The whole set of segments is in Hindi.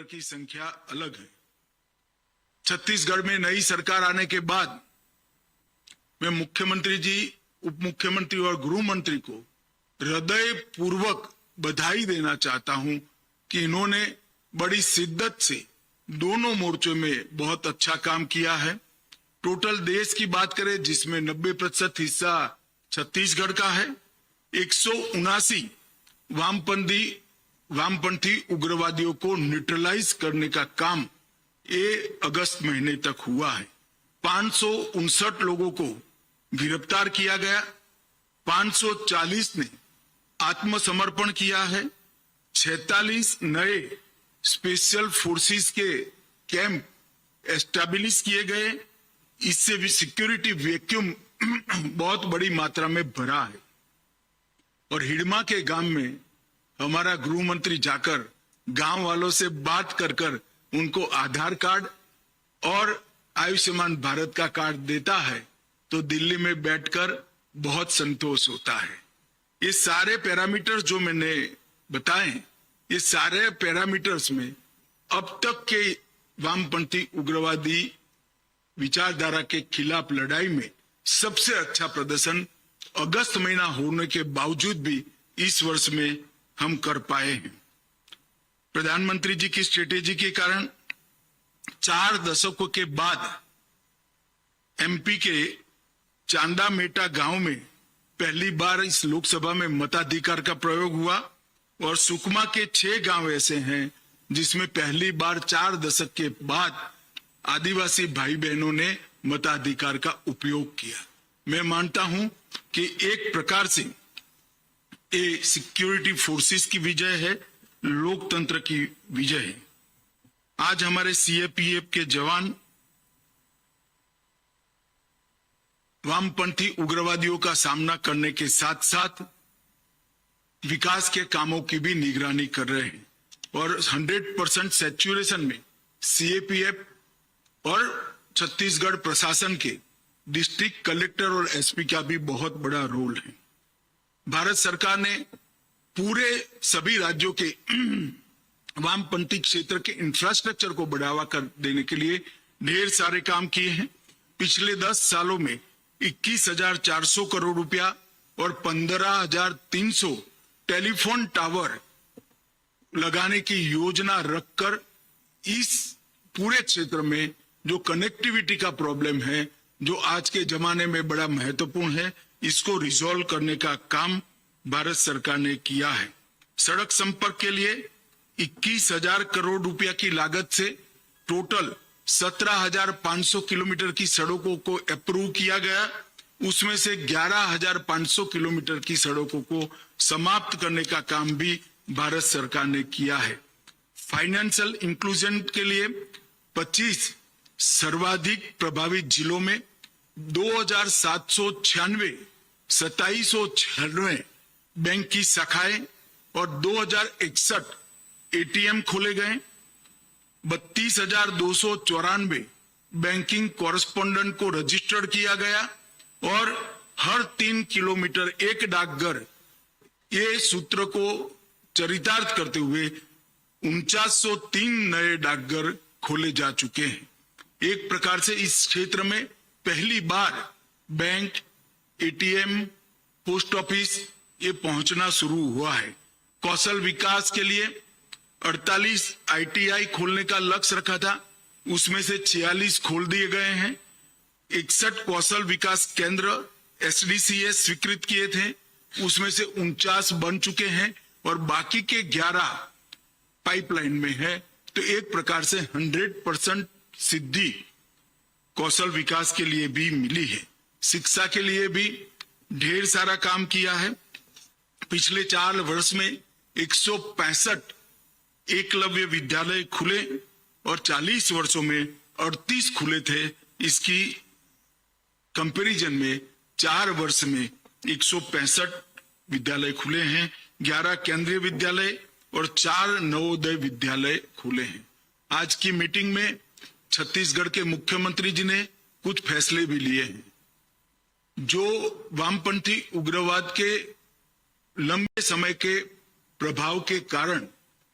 किलोमीटर की संख्या अलग है। छत्तीसगढ़ में नई सरकार आने के बाद मैं मुख्यमंत्री जी, उप मुख्यमंत्री और गृह मंत्री को हृदय पूर्वक बधाई देना चाहता हूं कि इन्होंने बड़ी शिद्दत से दोनों मोर्चों में बहुत अच्छा काम किया है। टोटल देश की बात करें जिसमें 90% हिस्सा छत्तीसगढ़ का है, 179 वामपंथी उग्रवादियों को न्यूट्रलाइज करने का काम अगस्त महीने तक हुआ है। 559 लोगों को गिरफ्तार किया गया, 540 ने आत्मसमर्पण किया है, 46 नए स्पेशल फोर्सेस के कैंप एस्टैब्लिश किए गए। इससे भी सिक्योरिटी वैक्यूम बहुत बड़ी मात्रा में भरा है। और हिडमा के गांव में हमारा गृह मंत्री जाकर गांव वालों से बात कर कर उनको आधार कार्ड और आयुष्मान भारत का कार्ड देता है तो दिल्ली में बैठकर बहुत संतोष होता है। ये सारे पैरामीटर्स जो मैंने बताए, ये सारे पैरामीटर्स में अब तक के वामपंथी उग्रवादी विचारधारा के खिलाफ लड़ाई में सबसे अच्छा प्रदर्शन अगस्त महीना होने के बावजूद भी इस वर्ष में हम कर पाए हैं। प्रधानमंत्री जी की स्ट्रेटेजी के कारण 4 दशकों के बाद एमपी के चांदा मेटा गांव में पहली बार इस लोकसभा में मताधिकार का प्रयोग हुआ और सुकमा के 6 गांव ऐसे हैं जिसमें पहली बार 4 दशक के बाद आदिवासी भाई बहनों ने मताधिकार का उपयोग किया। मैं मानता हूं कि एक प्रकार से ये सिक्योरिटी फोर्सेस की विजय है, लोकतंत्र की विजय है। आज हमारे सीएपीएफ के जवान वामपंथी उग्रवादियों का सामना करने के साथ साथ विकास के कामों की भी निगरानी कर रहे हैं और 100% सैचुरेशन में सीएपीएफ और छत्तीसगढ़ प्रशासन के डिस्ट्रिक्ट कलेक्टर और एसपी का भी बहुत बड़ा रोल है। भारत सरकार ने पूरे सभी राज्यों के वामपंथी क्षेत्र के इंफ्रास्ट्रक्चर को बढ़ावा कर देने के लिए ढेर सारे काम किए हैं। पिछले 10 सालों में 21,400 करोड़ रुपया और 15,300 टेलीफोन टावर लगाने की योजना रखकर इस पूरे क्षेत्र में जो कनेक्टिविटी का प्रॉब्लम है, जो आज के जमाने में बड़ा महत्वपूर्ण है, इसको रिजॉल्व करने का काम भारत सरकार ने किया है। सड़क संपर्क के लिए 21,000 करोड़ रुपया की लागत से टोटल 17,500 किलोमीटर की सड़कों को अप्रूव किया गया। उसमें से 11,500 किलोमीटर की सड़कों को समाप्त करने का काम भी भारत सरकार ने किया है। फाइनेंशियल इंक्लूजन के लिए 25 सर्वाधिक प्रभावित जिलों में 2,796 2796 बैंक की शाखाएं और 2,061 एटीएम खोले गए। 32,294 बैंकिंग कॉरेस्पोंडेंट को रजिस्टर्ड किया गया और हर 3 किलोमीटर एक डाकघर, ये सूत्र को चरितार्थ करते हुए 4903 नए डाकघर खोले जा चुके हैं। एक प्रकार से इस क्षेत्र में पहली बार बैंक, एटीएम, पोस्ट ऑफिस ये पहुंचना शुरू हुआ है। कौशल विकास के लिए 48 आईटीआई खोलने का लक्ष्य रखा था, उसमें से 46 खोल दिए गए हैं। 61 कौशल विकास केंद्र एसडीसीएस स्वीकृत किए थे, उसमें से 49 बन चुके हैं और बाकी के 11 पाइपलाइन में है। तो एक प्रकार से 100% सिद्धि कौशल विकास के लिए भी मिली है। शिक्षा के लिए भी ढेर सारा काम किया है। पिछले 4 वर्ष में 165 एकलव्य विद्यालय खुले और 40 वर्षों में 38 खुले थे। इसकी कंपैरिजन में 4 वर्ष में 165 विद्यालय खुले हैं, 11 केंद्रीय विद्यालय और 4 नवोदय विद्यालय खुले हैं। आज की मीटिंग में छत्तीसगढ़ के मुख्यमंत्री जी ने कुछ फैसले भी लिए हैं। जो वामपंथी उग्रवाद के लंबे समय के प्रभाव के कारण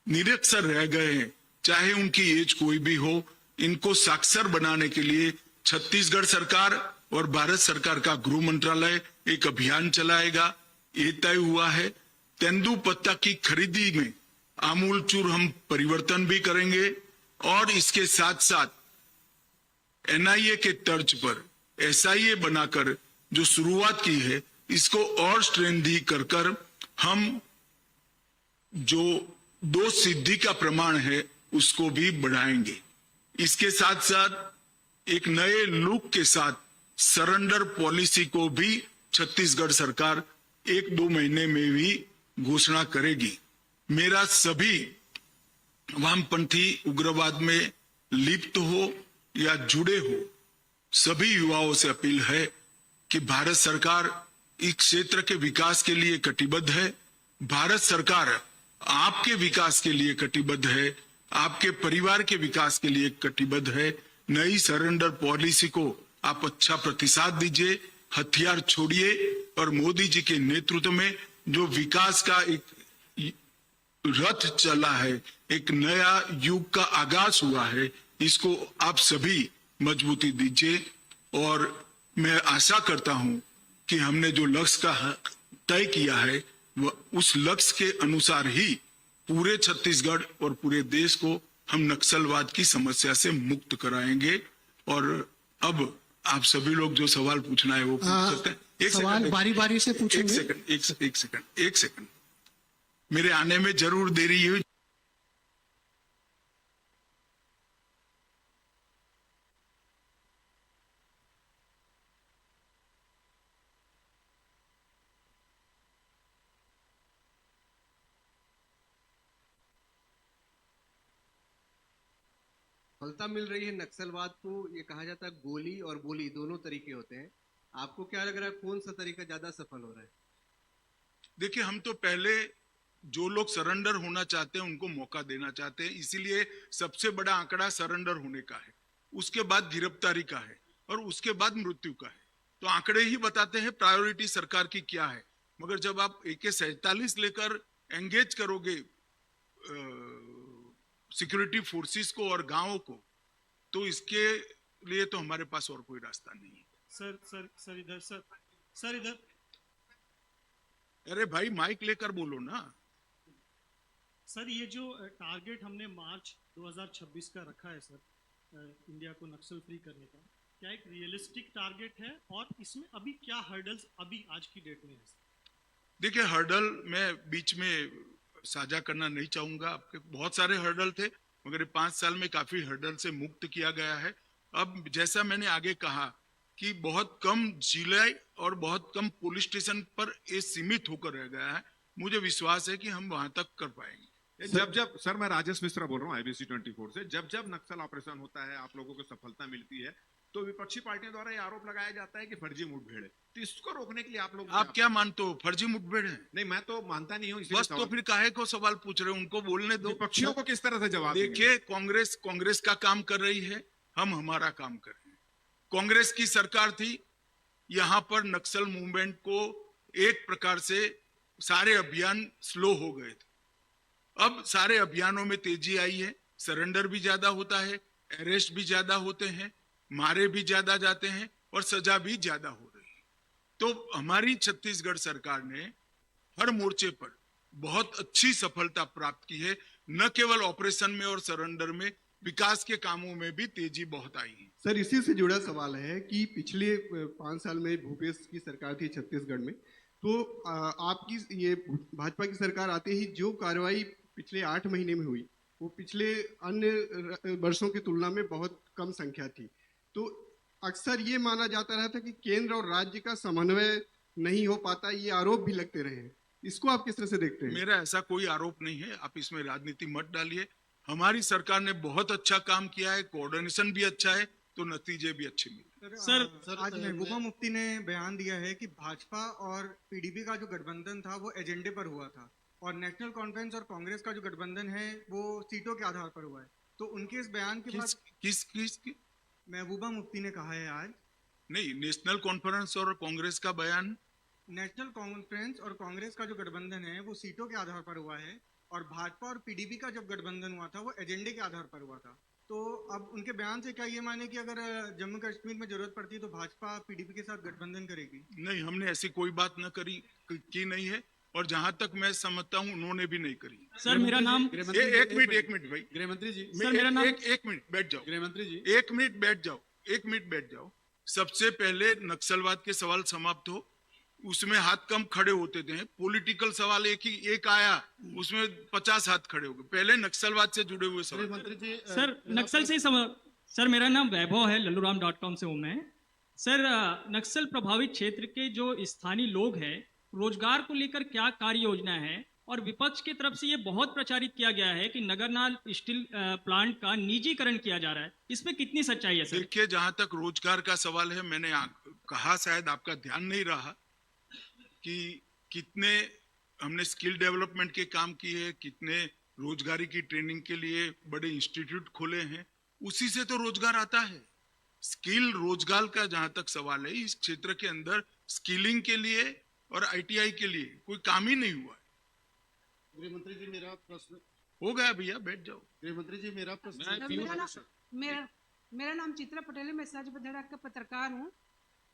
निरक्षर रह गए हैं, चाहे उनकी एज कोई भी हो, इनको साक्षर बनाने के लिए छत्तीसगढ़ सरकार और भारत सरकार का गृह मंत्रालय एक अभियान चलाएगा। ये तय हुआ है। तेंदुपत्ता की खरीदी में आमूलचूर हम परिवर्तन भी करेंगे और इसके साथ साथ एनआईए के तर्ज पर एसआईए बनाकर जो शुरुआत की है, इसको और स्ट्रेंथी कर हम जो 2 सिद्धि का प्रमाण है उसको भी बढ़ाएंगे। इसके साथ साथ एक नए लुक के साथ सरेंडर पॉलिसी को भी छत्तीसगढ़ सरकार 1-2 महीने में भी घोषणा करेगी। मेरा सभी वामपंथी उग्रवाद में लिप्त हो या जुड़े हो सभी युवाओं से अपील है कि भारत सरकार इस क्षेत्र के विकास के लिए कटिबद्ध है। भारत सरकार आपके विकास के लिए कटिबद्ध है, आपके परिवार के विकास के लिए कटिबद्ध है। नई सरेंडर पॉलिसी को आप अच्छा प्रतिसाद दीजिए, हथियार छोड़िए और मोदी जी के नेतृत्व में जो विकास का एक रथ चला है, एक नया युग का आगाज हुआ है, इसको आप सभी मजबूती दीजिए। और मैं आशा करता हूं कि हमने जो लक्ष्य का तय किया है वह उस लक्ष्य के अनुसार ही पूरे छत्तीसगढ़ और पूरे देश को हम नक्सलवाद की समस्या से मुक्त कराएंगे। और अब आप सभी लोग जो सवाल पूछना है वो पूछ सकते हैं। एक सवाल बारी बारी से पूछेंगे। एक सेकंड मेरे आने में जरूर देरी हुई। सफलता मिल रही है नक्सलवाद को। ये कहा जाता है गोली और बोली दोनों तरीके होते हैं। आपको क्या लग रहा है कौन सा तरीका ज्यादा सफल हो रहा है? देखिए, हम तो पहले जो लोग सरेंडर होना चाहते हैं उनको मौका देना चाहते हैं, इसीलिए सबसे बड़ा आंकड़ा सरेंडर होने का है, उसके बाद गिरफ्तारी का है और उसके बाद मृत्यु का है। तो आंकड़े ही बताते हैं प्रायोरिटी सरकार की क्या है। मगर जब आप AK-47 लेकर एंगेज करोगे सिक्योरिटी फोर्सेस को और गांवों को, तो इसके लिए तो हमारे पास और कोई रास्ता नहीं है। सर इधर। अरे भाई माइक लेकर बोलो ना। सर ये जो टारगेट हमने मार्च 2026 का रखा है सर, इंडिया को नक्सल फ्री करने का, क्या एक रियलिस्टिक टारगेट है और इसमें अभी क्या हर्डल्स अभी आज की डेट में है? देखिए, हर्डल मैं बीच में साझा करना नहीं चाहूंगा। आपके बहुत सारे हर्डल थे, मगर 5 साल में काफी हर्डल से मुक्त किया गया है। अब जैसा मैंने आगे कहा कि बहुत कम जिले और बहुत कम पुलिस स्टेशन पर ये सीमित होकर रह गया है। मुझे विश्वास है कि हम वहां तक कर पाएंगे। जब सर, मैं राजेश मिश्रा बोल रहा हूँ IBC 24 से। जब नक्सल ऑपरेशन होता है, आप लोगों को सफलता मिलती है, तो विपक्षी पार्टियों द्वारा ये आरोप लगाया जाता है कि फर्जी मुठभेड़ है। तो इसको रोकने के लिए आप लोग क्या मानते हो? फर्जी मुठभेड़ है? नहीं, मैं तो मानता नहीं हूँ। बस तो फिर काहे को सवाल पूछ रहे हो? उनको बोलने दो। विपक्षियों को किस तरह से जवाब देखिए, कांग्रेस का काम कर रही है, हम हमारा काम कर रहे हैं। कांग्रेस की सरकार थी, यहाँ पर नक्सल मूवमेंट को एक प्रकार से सारे अभियान स्लो हो गए थे। अब सारे अभियानों में तेजी आई है, सरेंडर भी ज्यादा होता है, अरेस्ट भी ज्यादा होते हैं, मारे भी ज्यादा जाते हैं और सजा भी ज्यादा हो रही है। तो हमारी छत्तीसगढ़ सरकार ने हर मोर्चे पर बहुत अच्छी सफलता प्राप्त की है। न केवल ऑपरेशन में और सरेंडर में, विकास के कामों में भी तेजी बहुत आई है। सर, इसी से जुड़ा सवाल है कि पिछले 5 साल में भूपेश की सरकार थी छत्तीसगढ़ में, तो आपकी ये भाजपा की सरकार आते ही जो कार्रवाई पिछले 8 महीने में हुई वो पिछले अन्य वर्षों की तुलना में बहुत कम संख्या थी। तो अक्सर ये माना जाता रहा था कि केंद्र और राज्य का समन्वय नहीं हो पाता, ये आरोप भी लगते रहे हैं। इसको आप किस तरह से देखते हैं? मेरा ऐसा कोई आरोप नहीं है, आप इसमें राजनीति मत डालिए। हमारी सरकार ने बहुत अच्छा काम किया है, कोऑर्डिनेशन भी अच्छा है, तो नतीजे भी अच्छे मिले। सर आज महबूबा मुफ्ती ने बयान दिया है कि भाजपा और PDP का जो गठबंधन था वो एजेंडे पर हुआ था और नेशनल कॉन्फ्रेंस और कांग्रेस का जो गठबंधन है वो सीटों के आधार पर हुआ है। तो उनके इस बयान के बाद किस महबूबा मुफ्ती ने कहा है आज नहीं, नेशनल कॉन्फ्रेंस और कांग्रेस का बयान, नेशनल कॉन्फ्रेंस और कांग्रेस का जो गठबंधन है वो सीटों के आधार पर हुआ है और भाजपा और पीडीपी का जब गठबंधन हुआ था वो एजेंडे के आधार पर हुआ था। तो अब उनके बयान से क्या ये माने कि अगर जम्मू कश्मीर में जरूरत पड़ती है तो भाजपा पीडीपी के साथ गठबंधन करेगी? नहीं, हमने ऐसी कोई बात न करी की नहीं है, और जहां तक मैं समझता हूं उन्होंने भी नहीं करी। सर मेरा नाम एक मिनट भाई, गृहमंत्री जी, सर मेरा नाम एक मिनट बैठ जाओ, गृहमंत्री जी, एक मिनट बैठ जाओ। सबसे पहले नक्सलवाद के सवाल समाप्त हो, उसमें हाथ कम खड़े होते थे। पॉलिटिकल सवाल एक आया, उसमें 50 हाथ खड़े हो गए। पहले नक्सलवाद से जुड़े हुए सवाल। गृहमंत्री जी, सर नक्सल से सर मेरा नाम वैभव है, लल्लूराम.com से हूँ मैं। सर नक्सल प्रभावित क्षेत्र के जो स्थानीय लोग हैं, रोजगार को लेकर क्या कार्य योजना है? और विपक्ष की तरफ से ये बहुत प्रचारित किया गया है कि नगरनार स्टील प्लांट का निजीकरण किया जा रहा है, इसमें कितनी सच्चाई है सर? देखिए, जहां तक रोजगार का सवाल है, मैंने कहा, शायद आपका ध्यान नहीं रहा कि कितने हमने स्किल डेवलपमेंट के काम किए, कितने रोजगारी की ट्रेनिंग के लिए बड़े इंस्टीट्यूट खोले हैं। उसी से तो रोजगार आता है। स्किल रोजगार का जहां तक सवाल है, इस क्षेत्र के अंदर स्किलिंग के लिए और आईटीआई के लिए कोई काम ही नहीं हुआ है। गृहमंत्री जी, मेरा प्रश्न हो गया भैया, बैठ जाओ। गृहमंत्री जी, मेरा प्रश्न मेरा नाम चित्रा पटेल है। मैं सच बधेड़ा का पत्रकार हूँ।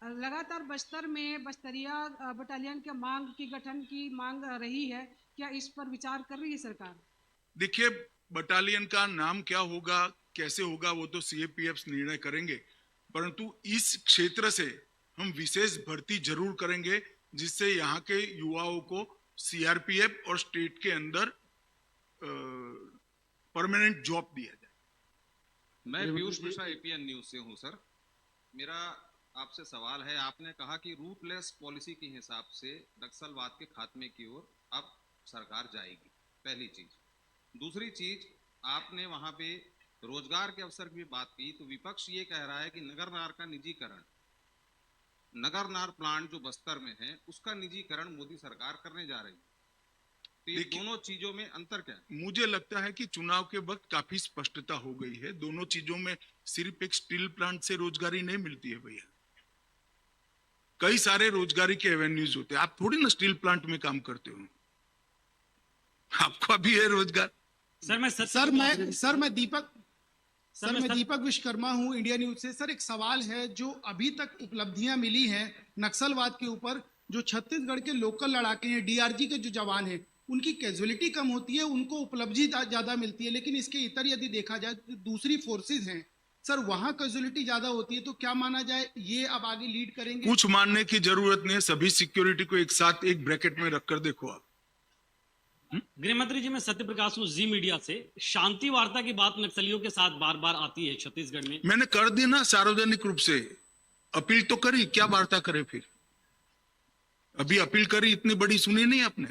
लगातार बस्तर में बस्तरिया बटालियन के मांग की गठन की मांग रही है, क्या इस पर विचार कर रही है सरकार? देखिए, बटालियन का नाम क्या होगा, कैसे होगा, वो तो सीएपीएफ निर्णय करेंगे, परंतु इस क्षेत्र से हम विशेष भर्ती जरूर करेंगे, जिससे यहाँ के युवाओं को सीआरपीएफ और स्टेट के अंदर परमानेंट जॉब दिया जाए। मैं पीयूष मिश्रा, एपीएन न्यूज से हूँ। सर मेरा आपसे सवाल है, आपने कहा कि रूटलेस पॉलिसी के हिसाब से नक्सलवाद के खात्मे की ओर अब सरकार जाएगी, पहली चीज। दूसरी चीज, आपने वहां पे रोजगार के अवसर की भी बात की, तो विपक्ष ये कह रहा है कि नगरनार का निजीकरण, नगरनार प्लांट जो बस्तर में है उसका निजीकरण मोदी सरकार करने जा रही है। तो ये दोनों चीजों में अंतर क्या है? मुझे लगता है कि चुनाव के वक्त काफी स्पष्टता हो गई है। दोनों चीजों में सिर्फ एक स्टील प्लांट से रोजगारी नहीं मिलती है भैया, कई सारे रोजगारी के एवेन्यूज होते हैं। आप थोड़ी ना स्टील प्लांट में काम करते हो, आपका भी है रोजगार। सर मैं दीपक विश्वकर्मा हूं, इंडिया न्यूज से। सर एक सवाल है, जो अभी तक उपलब्धियां मिली हैं नक्सलवाद के ऊपर, जो छत्तीसगढ़ के लोकल लड़ाके हैं, डीआरजी के जो जवान हैं, उनकी कैजुअलिटी कम होती है, उनको उपलब्धि ज्यादा मिलती है, लेकिन इसके इतर यदि देखा जाए तो दूसरी फोर्सेज हैं सर, वहां कैजुअलिटी ज्यादा होती है। तो क्या माना जाए, ये अब आगे लीड करेंगे? कुछ मानने की जरूरत नहीं है, सभी सिक्योरिटी को एक साथ एक ब्रैकेट में रखकर देखो आप। गृहमंत्री जी, मैं सत्य प्रकाश हूँ, जी मीडिया से। शांति वार्ता की बात नक्सलियों के साथ बार बार आती है छत्तीसगढ़ में। मैंने कर दी ना सार्वजनिक रूप से अपील तो करी, क्या वार्ता करे फिर? अभी अपील करी, इतनी बड़ी सुनी नहीं आपने,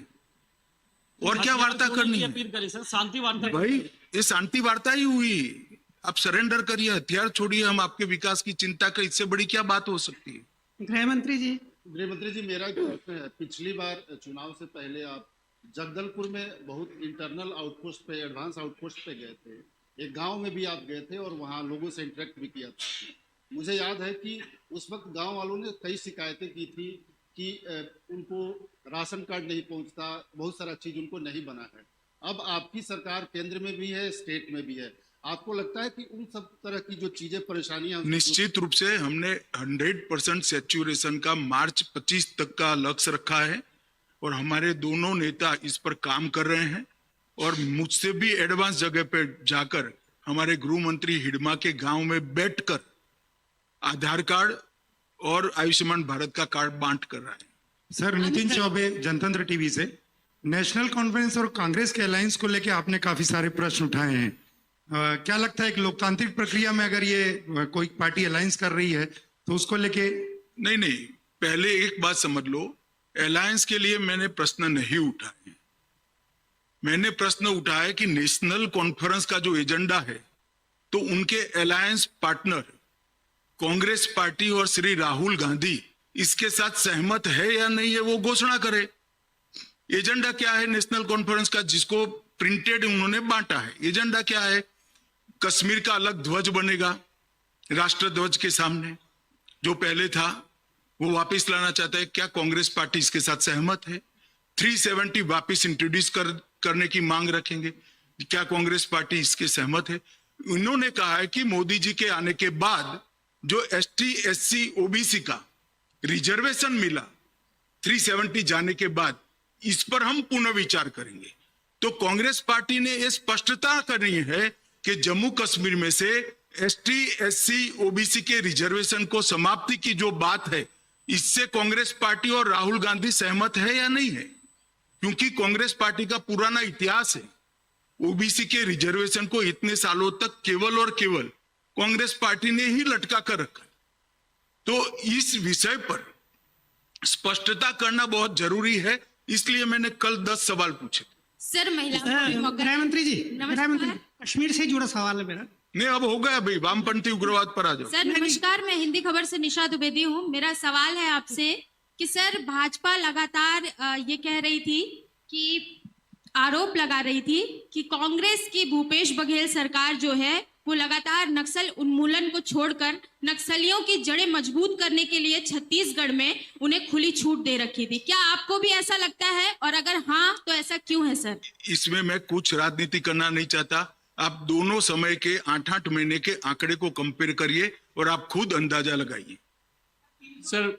और क्या वार्ता करनी है? अपील करी सर, शांति वार्ता भाई, ये शांति वार्ता ही हुई। आप सरेंडर करिए, हथियार छोड़िए, हम आपके विकास की चिंता करें, इससे बड़ी क्या बात हो सकती है? गृहमंत्री जी, मेरा एक प्रश्न है। पिछली बार चुनाव से पहले आप जगदलपुर में बहुत इंटरनल आउटपोस्ट पे, एडवांस आउटपोस्ट पे गए थे। एक गांव में भी आप गए थे और वहां लोगों से इंटरेक्ट भी किया था। मुझे याद है कि उस वक्त गांव वालों ने कई शिकायतें की थी कि उनको राशन कार्ड नहीं पहुंचता, बहुत सारा चीज उनको नहीं बना है। अब आपकी सरकार केंद्र में भी है, स्टेट में भी है, आपको लगता है कि उन सब तरह की जो चीजें, परेशानियां, निश्चित रूप से हमने 100% सैचुरेशन का मार्च 25 तक का लक्ष्य रखा है, और हमारे दोनों नेता इस पर काम कर रहे हैं। और मुझसे भी एडवांस जगह पे जाकर हमारे गृह मंत्री हिडमा के गांव में बैठकर आधार कार्ड और आयुष्मान भारत का कार्ड बांट कर रहा है। सर नितिन चौबे, जनतंत्र टीवी से। नेशनल कॉन्फ्रेंस और कांग्रेस के अलायंस को लेकर आपने काफी सारे प्रश्न उठाए हैं। क्या लगता है कि लोकतांत्रिक प्रक्रिया में अगर ये कोई पार्टी अलायंस कर रही है तो उसको लेके? नहीं, पहले एक बात समझ लो, अलायंस के लिए मैंने प्रश्न नहीं उठाए। मैंने प्रश्न उठाया कि नेशनल कॉन्फ्रेंस का जो एजेंडा है, तो उनके अलायंस पार्टनर कांग्रेस पार्टी और श्री राहुल गांधी इसके साथ सहमत है या नहीं है, वो घोषणा करे। एजेंडा क्या है नेशनल कॉन्फ्रेंस का, जिसको प्रिंटेड उन्होंने बांटा है? एजेंडा क्या है? कश्मीर का अलग ध्वज बनेगा राष्ट्र ध्वज के सामने, जो पहले था वो वापस लाना चाहता है। क्या कांग्रेस पार्टी इसके साथ सहमत है? 370 वापस इंट्रोड्यूस करने की मांग रखेंगे। क्या कांग्रेस पार्टी इसके सहमत है? उन्होंने कहा है कि मोदी जी के आने के बाद जो ST SC OBC का रिजर्वेशन मिला 370 जाने के बाद, इस पर हम पुनः विचार करेंगे। तो कांग्रेस पार्टी ने यह स्पष्टता करनी है कि जम्मू कश्मीर में से ST SC OBC के रिजर्वेशन को समाप्ति की जो बात है, इससे कांग्रेस पार्टी और राहुल गांधी सहमत है या नहीं है? क्योंकि कांग्रेस पार्टी का पुराना इतिहास है, OBC के रिजर्वेशन को इतने सालों तक केवल और केवल कांग्रेस पार्टी ने ही लटका कर रखा। तो इस विषय पर स्पष्टता करना बहुत जरूरी है, इसलिए मैंने कल 10 सवाल पूछे। सर गृह मंत्री जी, कश्मीर से जुड़ा सवाल है मेरा। नहीं, अब हो गया भाई, वामपंथी उग्रवाद पर आ जाओ। सर नमस्कार, मैं हिंदी खबर से निशा द्विवेदी हूँ। मेरा सवाल है आपसे कि सर भाजपा लगातार ये कह रही थी कि आरोप लगा रही थी कि कांग्रेस की भूपेश बघेल सरकार जो है वो लगातार नक्सल उन्मूलन को छोड़कर नक्सलियों की जड़ें मजबूत करने के लिए छत्तीसगढ़ में उन्हें खुली छूट दे रखी थी। क्या आपको भी ऐसा लगता है, और अगर हाँ तो ऐसा क्यों है सर? इसमें मैं कुछ राजनीति करना नहीं चाहता। आप दोनों समय के 8-8 महीने के आंकड़े को कंपेयर करिए और आप खुद अंदाजा लगाइए। Sir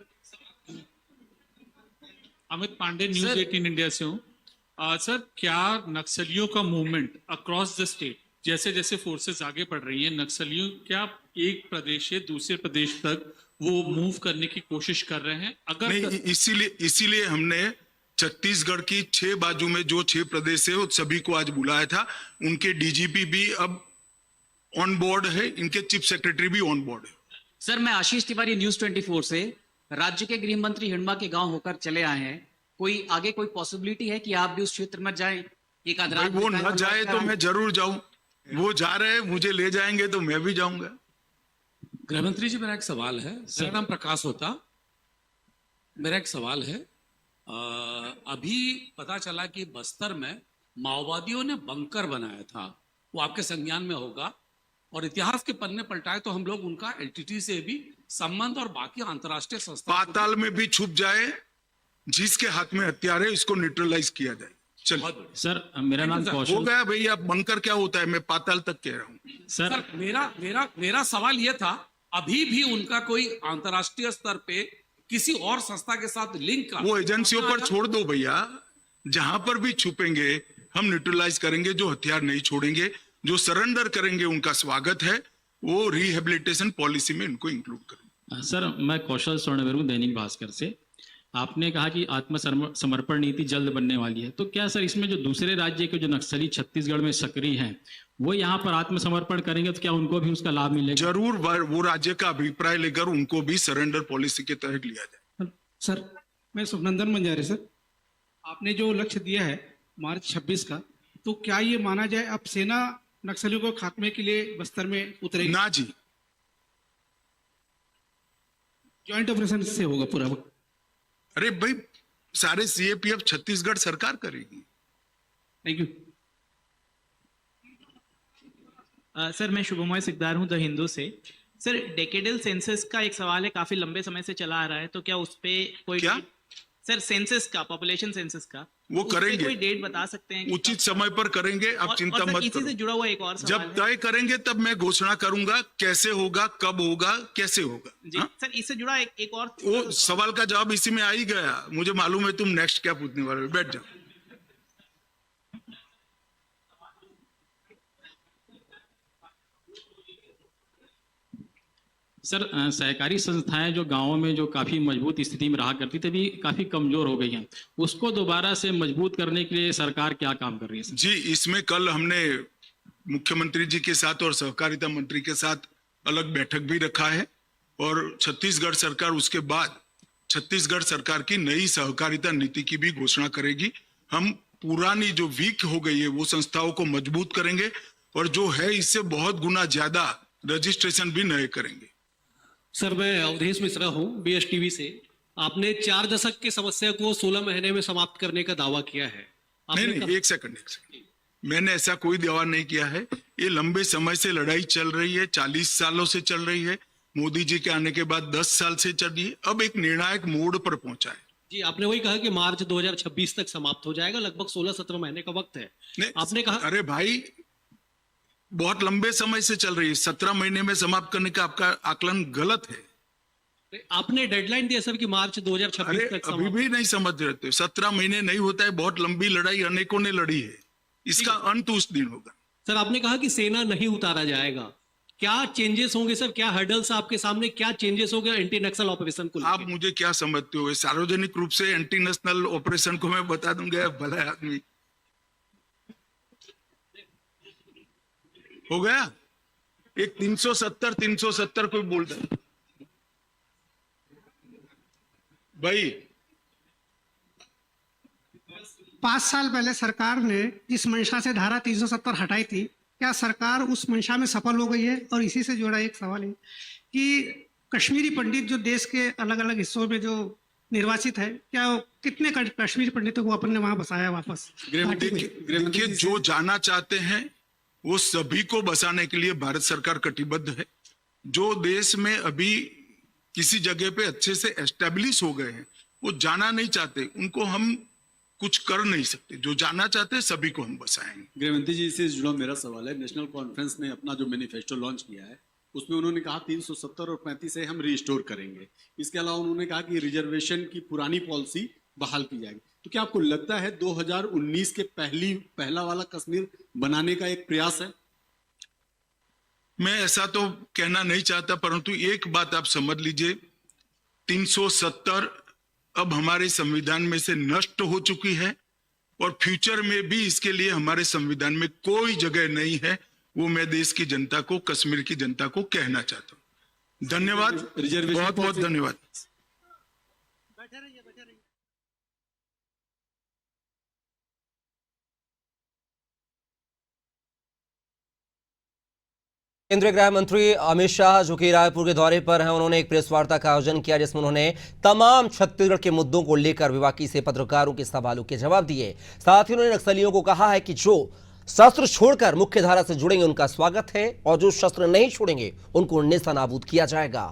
Amit Pandey, news 18 India से हूँ। सर क्या नक्सलियों का मूवमेंट अक्रॉस द स्टेट, जैसे जैसे फोर्सेस आगे बढ़ रही हैं, नक्सलियों क्या एक प्रदेश से दूसरे प्रदेश तक वो मूव करने की कोशिश कर रहे हैं? अगर नहीं, इसीलिए हमने छत्तीसगढ़ की 6 बाजू में जो 6 प्रदेश है, वो सभी को आज बुलाया था। उनके DGP भी अब ऑन बोर्ड है, इनके चीफ सेक्रेटरी भी ऑन बोर्ड है। सर मैं आशीष तिवारी, न्यूज़ 24 से। राज्य के गृह मंत्री हिंडमा के गांव होकर चले आए हैं, कोई आगे कोई पॉसिबिलिटी है कि आप भी उस क्षेत्र में जाएं? एक आध रात वो न जाए तो मैं जरूर जाऊं। वो जा रहे हैं, मुझे ले जाएंगे तो मैं भी जाऊंगा। गृह मंत्री जी, मेरा एक सवाल है। मेरा नाम प्रकाश होता। मेरा एक सवाल है, अभी पता चला कि बस्तर में माओवादियों ने बंकर बनाया था, वो आपके संज्ञान में होगा, और इतिहास के पन्ने पलटाए तो हम लोग उनका LTT से भी संबंध और बाकी अंतर्राष्ट्रीय संस्था पाताल में भी छुप जाए, जिसके हाथ में हथियार है इसको न्यूट्रलाइज किया जाए। चलिए सर, मेरा नाम हो गया भैया। बंकर क्या होता है, मैं पाताल तक कह रहा हूँ। सर मेरा सवाल यह था, अभी भी उनका कोई अंतर्राष्ट्रीय स्तर पे किसी और संस्था के साथ लिंक का, वो एजेंसियों पर छोड़ दो भैया। जहां पर भी छुपेंगे हम न्यूट्रलाइज करेंगे। जो हथियार नहीं छोड़ेंगे, जो सरेंडर करेंगे, उनका स्वागत है। वो रिहेबिलिटेशन पॉलिसी में इनको इंक्लूड करें। सर मैं कौशल स्वर्णवीर हूँ, दैनिक भास्कर से। आपने कहा कि आत्मसमर्पण नीति जल्द बनने वाली है, तो क्या सर इसमें जो दूसरे राज्य के जो नक्सली छत्तीसगढ़ में सक्रिय हैं वो यहाँ पर आत्मसमर्पण करेंगे तो क्या उनको भी उसका लाभ मिलेगा? जरूर, वो राज्य का अभिप्राय लेकर उनको भी सरेंडर पॉलिसी के तहत लिया जाए। सर मैं सुखनंदन मंजारे। सर आपने जो लक्ष्य दिया है मार्च 26 का, तो क्या ये माना जाए अब सेना नक्सलियों को खात्मे के लिए बस्तर में उतरेगी? ना जी, ज्वाइंट ऑपरेशन से होगा पूरा? अरे भाई, सारे CAPF छत्तीसगढ़ सरकार करेगी। Thank you. सर मैं शुभमय सिकदार हूं द हिंदू से। सर डेकेडल सेंसस का एक सवाल है, काफी लंबे समय से चला आ रहा है, तो क्या उस पे कोई क्या? सर सेंसस का, पॉपुलेशन सेंसस का वो करेंगे, कोई डेट बता सकते हैं? उचित समय पर करेंगे, आप चिंता मत करो। से जुड़ा हुआ एक और सवाल जब तय करेंगे तब मैं घोषणा करूंगा कैसे होगा, कब होगा, कैसे होगा। जी हाँ? सर इससे जुड़ा एक और वो सवाल का जवाब इसी में आ ही गया। मुझे मालूम है तुम नेक्स्ट क्या पूछने वाले हो। बैठ जाओ। सर सहकारी संस्थाएं जो गांवों में जो काफी मजबूत स्थिति में रहा करती थी, अभी काफी कमजोर हो गई हैं, उसको दोबारा से मजबूत करने के लिए सरकार क्या काम कर रही है? जी, इसमें कल हमने मुख्यमंत्री जी के साथ और सहकारिता मंत्री के साथ अलग बैठक भी रखा है, और छत्तीसगढ़ सरकार उसके बाद छत्तीसगढ़ सरकार की नई सहकारिता नीति की भी घोषणा करेगी। हम पुरानी जो वीक हो गई है वो संस्थाओं को मजबूत करेंगे, और जो है इससे बहुत गुना ज्यादा रजिस्ट्रेशन भी नए करेंगे। सर मैं अवधेश मिश्रा हूँ, BSTV से। आपने 4 दशक की समस्या को 16 महीने में समाप्त करने का दावा किया है। नहीं, एक सेकंड। मैंने ऐसा कोई दावा नहीं किया है। ये लंबे समय से लड़ाई चल रही है, 40 सालों से चल रही है। मोदी जी के आने के बाद 10 साल से चल रही है। अब एक निर्णायक मोड़ पर पहुंचा है। जी, आपने वही कहा कि मार्च 2026 तक समाप्त हो जाएगा, लगभग 16-17 महीने का वक्त है। आपने कहा अरे भाई, बहुत लंबे समय से चल रही है, 17 महीने में समाप्त करने का आपका आकलन गलत है। आपने डेडलाइन दिया सर कि मार्च 2026 अरे तक अभी भी नहीं समझ रहे थे, 17 महीने नहीं होता है, बहुत लंबी लड़ाई अनेकों ने लड़ी है, इसका अंत उस दिन होगा। सर आपने कहा कि सेना नहीं उतारा जाएगा, क्या चेंजेस होंगे सर? क्या हर्डल्स आपके सामने, क्या चेंजेस होंगे एंटी नक्सल ऑपरेशन को? आप मुझे क्या समझते हो? सार्वजनिक रूप से एंटी नेशनल ऑपरेशन को मैं बता दूंगा, भला आदमी हो गया। एक 370 कोई बोलता है भाई। 5 साल पहले सरकार ने जिस मंशा से धारा 370 हटाई थी, क्या सरकार उस मंशा में सफल हो गई है? और इसी से जुड़ा एक सवाल है कि कश्मीरी पंडित जो देश के अलग अलग हिस्सों में जो निर्वाचित है, क्या कितने कश्मीरी पंडितों को अपन ने वहां बसाया वापस? देखिए, जो जाना चाहते हैं वो सभी को बसाने के लिए भारत सरकार कटिबद्ध है। जो देश में अभी किसी जगह पे अच्छे से एस्टेब्लिश हो गए हैं, वो जाना नहीं चाहते, उनको हम कुछ कर नहीं सकते। जो जाना चाहते हैं सभी को हम बसाएंगे। गृहमंत्री जी से जुड़ा मेरा सवाल है, नेशनल कॉन्फ्रेंस ने अपना जो मैनिफेस्टो लॉन्च किया है उसमें उन्होंने कहा 370 और 35 से हम रिस्टोर करेंगे। इसके अलावा उन्होंने कहा कि रिजर्वेशन की पुरानी पॉलिसी बहाल की जाएगी। तो क्या आपको लगता है 2019 के पहला वाला कश्मीर बनाने का एक प्रयास है? मैं ऐसा तो कहना नहीं चाहता, परंतु एक बात आप समझ लीजिए, 370 अब हमारे संविधान में से नष्ट हो चुकी है और फ्यूचर में भी इसके लिए हमारे संविधान में कोई जगह नहीं है। वो मैं देश की जनता को, कश्मीर की जनता को कहना चाहता हूं। धन्यवाद, बहुत बहुत धन्यवाद। केंद्रीय गृह मंत्री अमित शाह जो कि रायपुर के दौरे पर हैं, उन्होंने एक प्रेस वार्ता का आयोजन किया जिसमें उन्होंने तमाम छत्तीसगढ़ के मुद्दों को लेकर विवाकी से पत्रकारों के सवालों के जवाब दिए। साथ ही उन्होंने नक्सलियों को कहा है कि जो शस्त्र छोड़कर मुख्य धारा से जुड़ेंगे उनका स्वागत है और जो शस्त्र नहीं छोड़ेंगे उनको नेस्तनाबूद किया जाएगा।